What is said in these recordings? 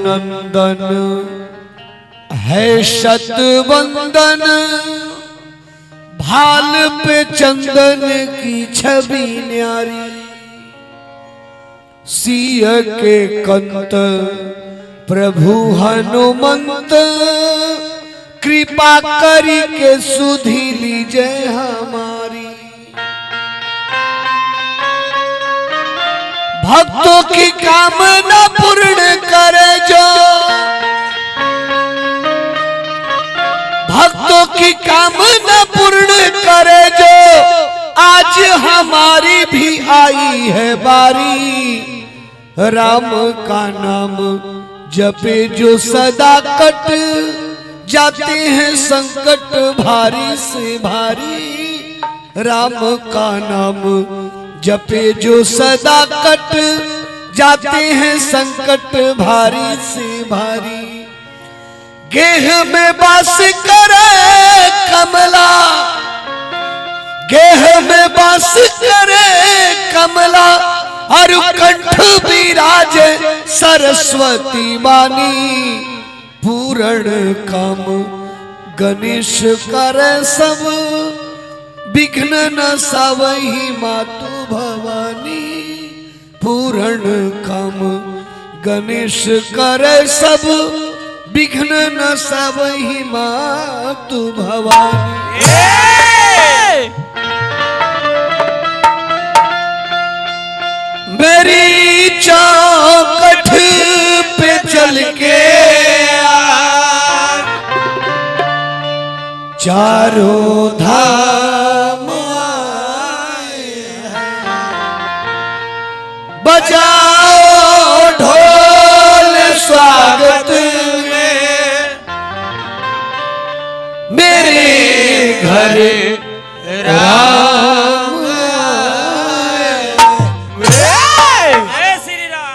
नंदन है शतवंदन, भाल पे चंदन की छवि न्यारी, सिय के कंत प्रभु हनुमंत, कृपा करी के सुधि लीजे हमारी। भक्तों की कामना पूर्ण करे जो, भक्तों की कामना पूर्ण करे जो, आज हमारी भी आई है बारी। राम का नाम जपे जो सदा कट जाते हैं संकट भारी से भारी। राम का नाम जपे जो सदा कट जाते हैं संकट भारी से भारी। गेह में बास करे कमला, गेह में बास करे कमला, और कंठ विराज सरस्वती वाणी। पूर्ण काम गणेश करे सब, विघ्न न सावही मातु भवानी। पूर्ण काम गणेश करे सब, विघ्न न सावही मातु भवानी। मेरी चौखट पे चल के चारों धाम आए हैं, बजाओ ढोल स्वागत में, मेरे घर राम आए। श्री राम।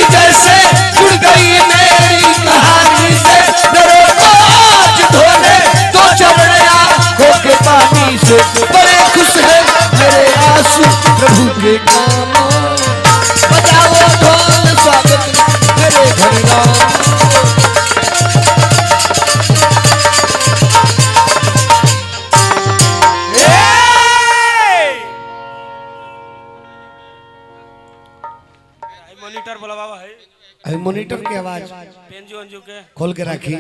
जैसे जुड़ गई मेरी कहानी से, डरो आज धोने दो चरणा होके पानी से। बड़े खुश है मेरे आंसू प्रभु के काम, बजाओ ढोल स्वागत मेरे घर राम। मॉनिटर बोला बाबा है, मॉनिटर की आवाज पेंजू अंजू के खोल के रखी।